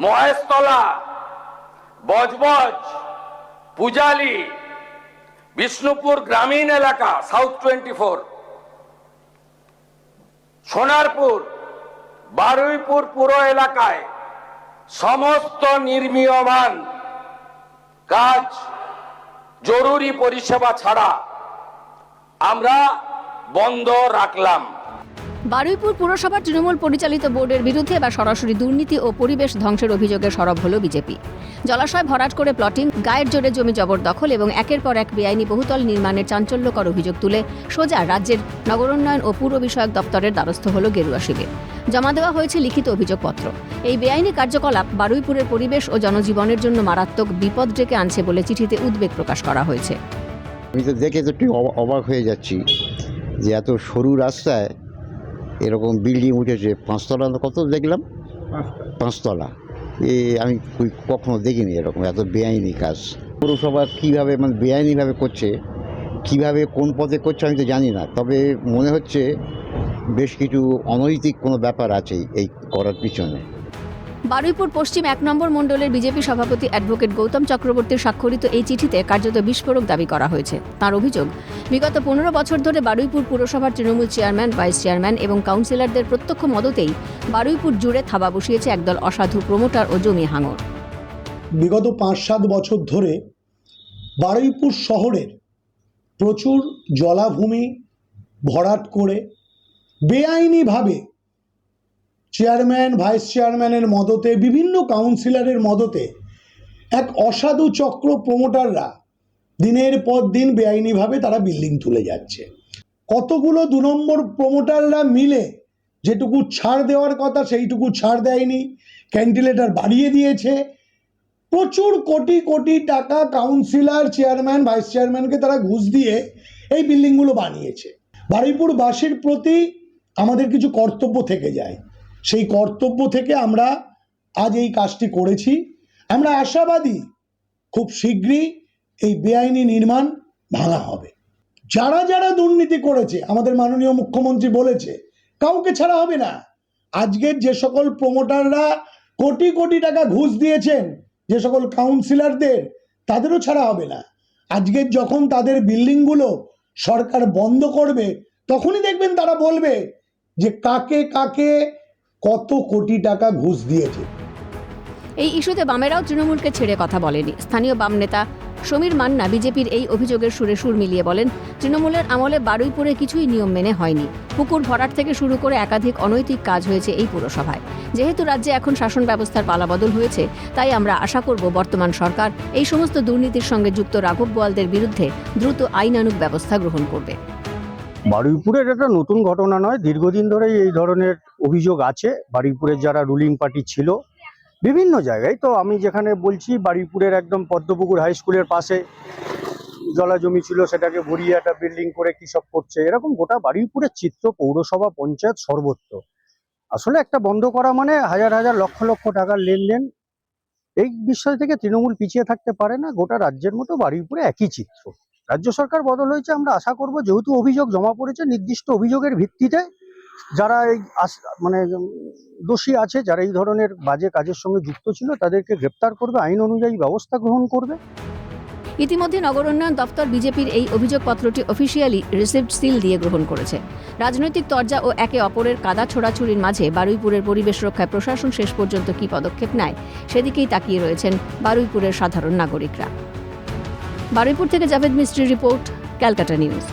মহেশতলা, বজবজ, পূজালি, বিষ্ণুপুর গ্রামীণ এলাকা, সাউথ 24, সোনারপুর, বারুইপুর পুর এলাকায় সমস্ত নির্মীয়মান কাজ জরুরি পরিষেবা ছাড়া আমরা বন্ধ রাখলাম। বারুইপুর পুরসভার তৃণমূল পরিচালিত বোর্ডের বিরুদ্ধে এবার সরাসরি দুর্নীতি ও পরিবেশ ধ্বংসের অভিযোগে সরব হল বিজেপি। জলাশয় ভরাট করে প্লটিং, গায়ের জোরে জমি জবরদখল এবং একের পর এক বেআইনি বহুতল নির্মাণের চাঞ্চল্যকর অভিযোগ তুলে সোজা রাজ্যের নগরোন্নয়ন ও পুর বিষয়ক দপ্তরের দ্বারস্থ হল গেরুয়া শিবির। জমা দেওয়া হয়েছে লিখিত অভিযোগপত্র। এই বেআইনি কার্যকলাপ বারুইপুরের পরিবেশ ও জনজীবনের জন্য মারাত্মক বিপদ ডেকে আনছে বলে চিঠিতে উদ্বেগ প্রকাশ করা হয়েছে। আমি তো দেখে তো একটু অবাক হয়ে যাচ্ছি যে এত সরু রাস্তায় এরকম বিল্ডিং উঠেছে। 5 তলা কত দেখলাম, 5 তলা। আমি কখনো দেখিনি এরকম এত বেআইনি কাজ। পৌরসভা কীভাবে মানে বেআইনিভাবে করছে, কিভাবে কোন পথে করছে আমি তো জানি না, তবে মনে হচ্ছে বেশ কিছু অনৈতিক কোনো ব্যাপার আছে এই করার পিছনে। বারুইপুর পশ্চিম 1 নম্বর মণ্ডলের বিজেপি সভাপতি অ্যাডভোকেট গৌতম চক্রবর্তীর স্বাক্ষরিত এই চিঠিতে কার্যত বিস্ফোরক দাবি করা হয়েছে। তার অভিযোগ, বিগত 15 বছর ধরে বারুইপুর পুরসভার তৃণমূল চেয়ারম্যান, ভাইস চেয়ারম্যান এবং কাউন্সিলরদের প্রত্যক্ষ মদতেই বারুইপুর জুড়ে থাবা বসিয়েছে একদল অসাধু প্রমোটার ও জমি হাঙর। বিগত 5-7 বছর ধরে বারুইপুর শহরের প্রচুর জলাভূমি ভরাট করে বেআইনিভাবে চেয়ারম্যান, ভাইস চেয়ারম্যানের মদতে, বিভিন্ন কাউন্সিলরের মদতে এক অসাধু চক্র প্রমোটাররা দিনের পর দিন বেআইনিভাবে তারা বিল্ডিং তুলে যাচ্ছে। কতগুলো 2 নম্বর প্রমোটাররা মিলে যেটুকু ছাড় দেওয়ার কথা সেইটুকু ছাড় দেয়নি, ক্যান্টিলেটার বাড়িয়ে দিয়েছে। প্রচুর কোটি কোটি টাকা কাউন্সিলর, চেয়ারম্যান, ভাইস চেয়ারম্যানকে তারা ঘুষ দিয়ে এই বিল্ডিংগুলো বানিয়েছে। বারুইপুরবাসীর প্রতি আমাদের কিছু কর্তব্য থেকে যায়, সেই কর্তব্য থেকে আমরা আজ এই কাজটি করেছি। আমরা আশাবাদী খুব শীঘ্রই এই বেআইনি নির্মাণ ভাঙা হবে। যারা যারা দুর্নীতি করেছে আমাদের মাননীয় মুখ্যমন্ত্রী বলেছে কাউকে ছাড়া হবে না। আজকের যে সকল প্রমোটাররা কোটি কোটি টাকা ঘুষ দিয়েছেন যে সকল কাউন্সিলরদের, তাদেরও ছাড়া হবে না। আজকের যখন তাদের বিল্ডিংগুলো সরকার বন্ধ করবে তখনই দেখবেন তারা বলবে যে কাকে কাকে কত কোটি টাকা ঘুষ দিয়েছে। এই ইস্যুতে বামেরাও তৃণমূলকে ছেড়ে কথা বলেনি। স্থানীয় বাম নেতা সমীর মান্না বিজেপির এই অভিযোগের সুরে সুর মিলিয়ে বলেন, তৃণমূলের আমলে বারুইপুরে কিছুই নিয়ম মেনে হয়নি। পুকুর ভরাট থেকে শুরু করে একাধিক অনৈতিক কাজ হয়েছে এই পুরসভায়। যেহেতু রাজ্যে এখন শাসন ব্যবস্থার পালাবদল হয়েছে, তাই আমরা আশা করব বর্তমান সরকার এই সমস্ত দুর্নীতির সঙ্গে যুক্ত রাঘব বোয়ালদের বিরুদ্ধে দ্রুত আইনানুগ ব্যবস্থা গ্রহণ করবে। বারুইপুরের একটা নতুন ঘটনা নয়, দীর্ঘদিন ধরেই এই ধরনের অভিযোগ আছে। বারুইপুরের যারা রুলিং পার্টি ছিল বিভিন্ন জায়গায়, তো আমি যেখানে বলছি বারুইপুরের একদম পদ্মপুকুর হাই স্কুলের পাশে জলা জমি ছিল, সেটাকে ভরিয়ে একটা বিল্ডিং করে কি সব করছে, এরকম গোটা বারুইপুরের চিত্র পৌরসভা, পঞ্চায়েত সর্বত্র। আসলে একটা বন্ধ করা মানে হাজার হাজার লক্ষ লক্ষ টাকার লেনদেন। এই বিষয় থেকে তৃণমূল পিছিয়ে থাকতে পারে না। গোটা রাজ্যের মতো বারুইপুরে একই চিত্র। রাজ্য সরকার বদল হয়েছে, আমরা আশা করব যেহেতু অভিযোগ জমা পড়েছে, নির্দিষ্ট অভিযোগের ভিত্তিতে যারা এই মানে দোষী আছে, যারা এই ধরনের বাজে কাজের সঙ্গে যুক্ত ছিল, তাদেরকে গ্রেপ্তার করবে, আইন অনুযায়ী ব্যবস্থা গ্রহণ করবে। ইতিমধ্যে নগর উন্নয়ন দপ্তর বিজেপির এই অভিযোগপত্রটি অফিসিয়ালি রিসিভড সিল দিয়ে গ্রহণ করেছে। রাজনৈতিক তরজা ও একে অপরের কাদা ছোড়াছুড়ির মাঝে বারুইপুরের পরিবেশ রক্ষায় প্রশাসন শেষ পর্যন্ত কী পদক্ষেপ নেয় সেদিকেই তাকিয়ে রয়েছেন বারুইপুরের সাধারণ নাগরিকরা। বারুইপুর থেকে জাভেদ মিস্ত্রির রিপোর্ট, ক্যালকাটা নিউজ।